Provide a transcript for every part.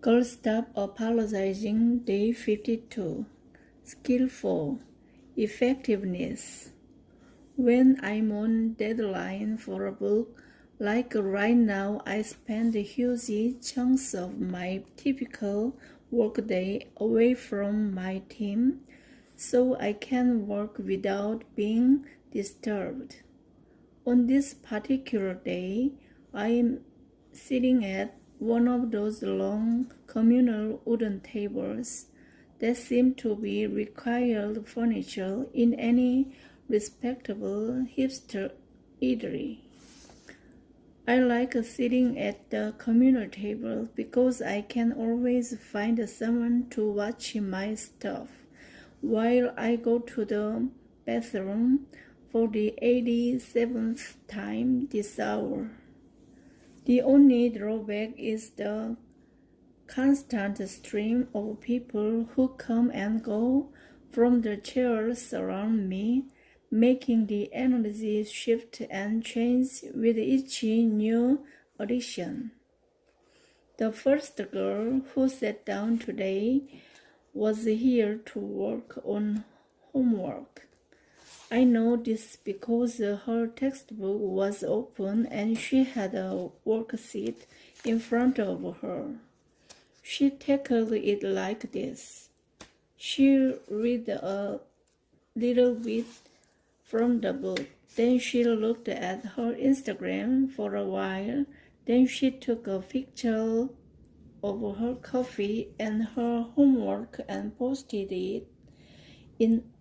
Girl Stop Apologizing, Day 52. Skill 4. Effectiveness. When I'm on deadline for a book, like right now, I spend huge chunks of my typical workday away from my team, so I can work without being disturbed. On this particular day, I am sitting at one of those long communal wooden tables that seem to be required furniture in any respectable hipster eatery. I like sitting at the communal table because I can always find someone to watch my stuff while I go to the bathroom for the 87th time this hour. The only drawback is the constant stream of people who come and go from the chairs around me, making the energy shift and change with each new addition. The first girl who sat down today was here to work on homework. I know this because her textbook was open and she had a worksheet in front of her. She tackled it like this. She read a little bit from the book. Then she looked at her Instagram for a while. Then she took a picture of her coffee and her homework and posted it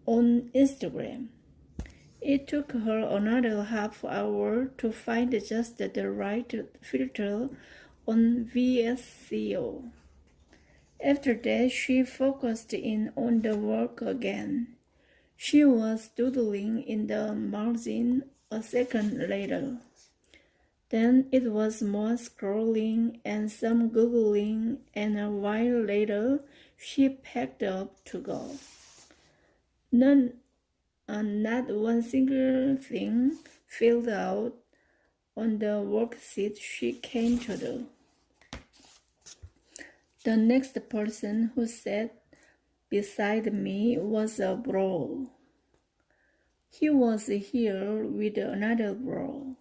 on Instagram. It took her another half hour to find just the right filter on VSCO. After that, she focused in on the work again. She was doodling in the margin a second later. Then it was more scrolling and some Googling, and a while later, she packed up to go. Not one single thing filled out on the worksheet she came to do. The next person who sat beside me was a bro. He was here with another bro.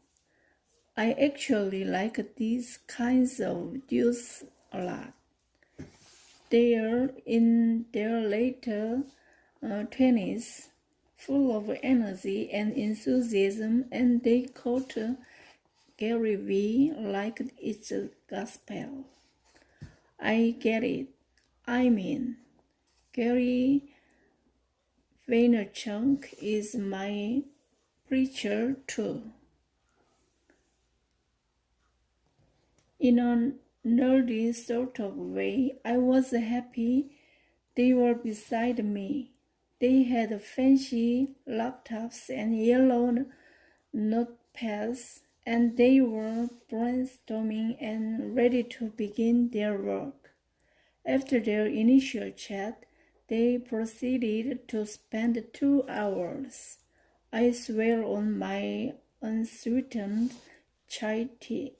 I actually like these kinds of dudes a lot. They're in their later 20s, full of energy and enthusiasm, and they quote Gary Vee like it's a gospel. I get it. I mean, Gary Vaynerchuk is my preacher too. In a nerdy sort of way, I was happy they were beside me. They had fancy laptops and yellow notepads, and they were brainstorming and ready to begin their work. After their initial chat, they proceeded to spend 2 hours, I swear on my unsweetened chai tea,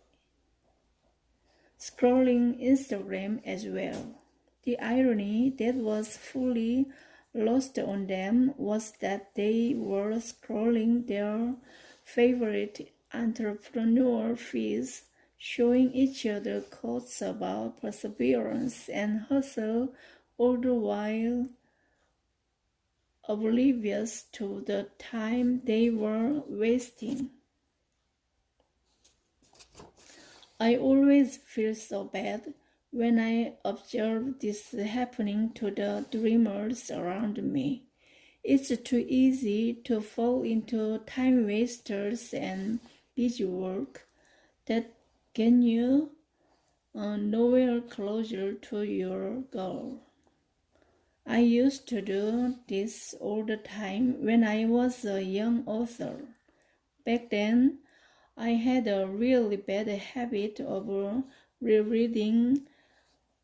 scrolling Instagram as well. The irony that was fully lost on them was that they were scrolling their favorite entrepreneur feeds, showing each other quotes about perseverance and hustle, all the while oblivious to the time they were wasting. I always feel so bad when I observe this happening to the dreamers around me. It's too easy to fall into time wasters and busy work that get you nowhere closer to your goal. I used to do this all the time when I was a young author. Back then, I had a really bad habit of rereading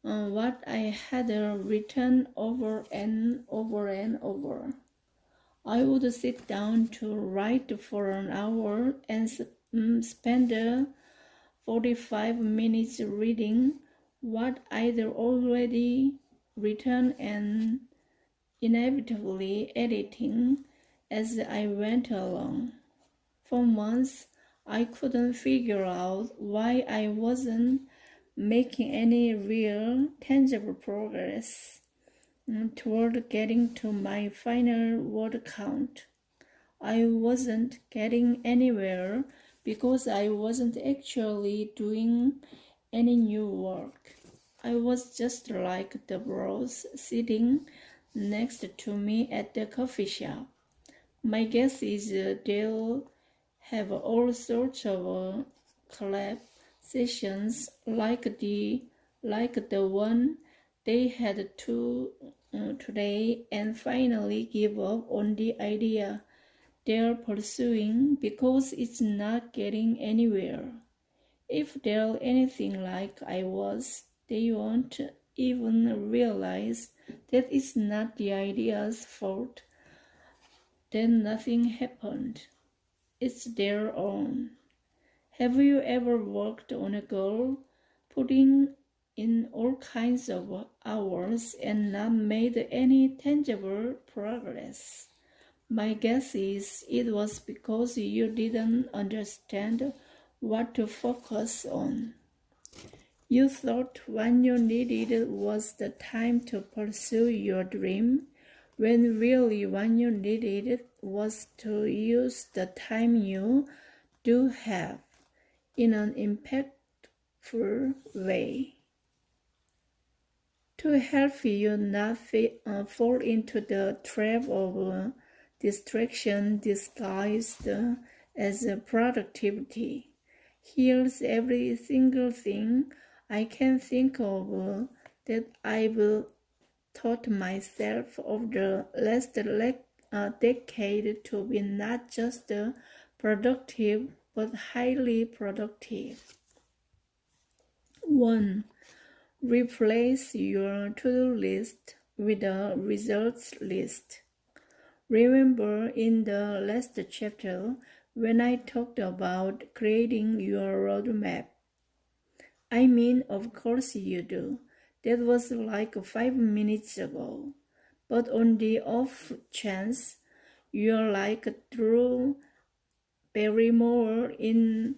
what I had written over and over and over. I would sit down to write for an hour and spend 45 minutes reading what I'd already written and inevitably editing as I went along. For months, I couldn't figure out why I wasn't making any real, tangible progress toward getting to my final word count. I wasn't getting anywhere because I wasn't actually doing any new work. I was just like the bros sitting next to me at the coffee shop. My guess is they'll have all sorts of collab sessions like the one they had today and finally give up on the idea they're pursuing because it's not getting anywhere. If they're anything like I was, they won't even realize that it's not the idea's fault. Then nothing happened. It's their own. Have you ever worked on a goal, putting in all kinds of hours and not made any tangible progress? My guess is it was because you didn't understand what to focus on. You thought what you needed was the time to pursue your dream, when really what you needed was to use the time you do have in an impactful way. To help you not fall into the trap of distraction disguised as productivity, here's every single thing I can think of that I've taught myself over the last decade to be not just productive but highly productive. 1. Replace your to-do list with a results list. Remember in the last chapter when I talked about creating your roadmap? I mean, of course you do. That was like 5 minutes ago. But on the off chance you're like Drew Barrymore in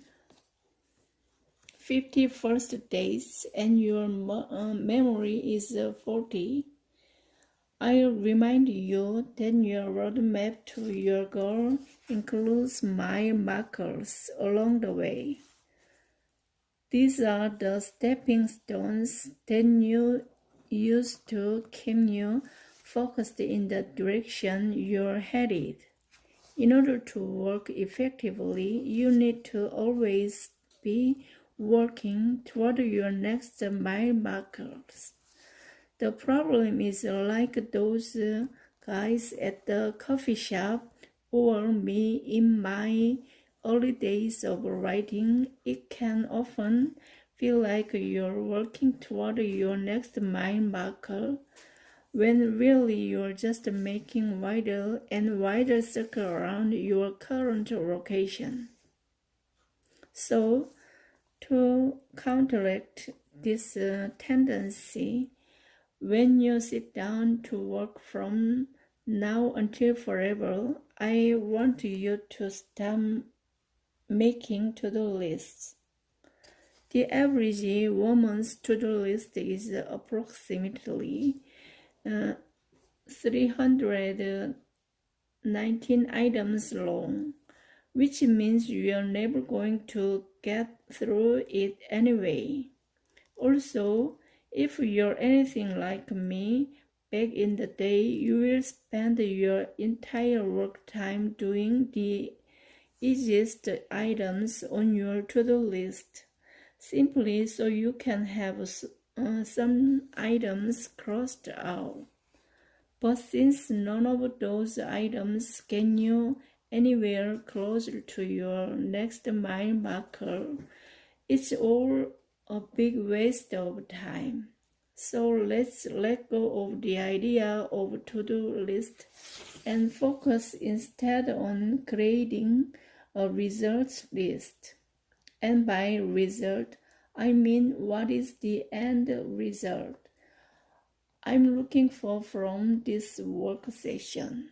50 First Dates and your memory is faulty, I'll remind you that your roadmap to your goal includes mile markers along the way. These are the stepping stones that you use to keep you focused in the direction you're headed. In order to work effectively, you need to always be working toward your next mile markers. The problem is like those guys at the coffee shop or me in my early days of writing, it can often feel like you're working toward your next mile marker when really you're just making wider and wider circle around your current location. So, to counteract this tendency, when you sit down to work from now until forever, I want you to start making to-do lists. The average woman's to-do list is approximately 319 items long, which means you're never going to get through it anyway. Also, if you're anything like me, back in the day, you will spend your entire work time doing the easiest items on your to-do list, simply so you can have some items crossed out. But since none of those items get you anywhere closer to your next mile marker, it's all a big waste of time. So let's let go of the idea of a to-do list and focus instead on creating a results list. And by result, I mean, what is the end result I'm looking for from this work session?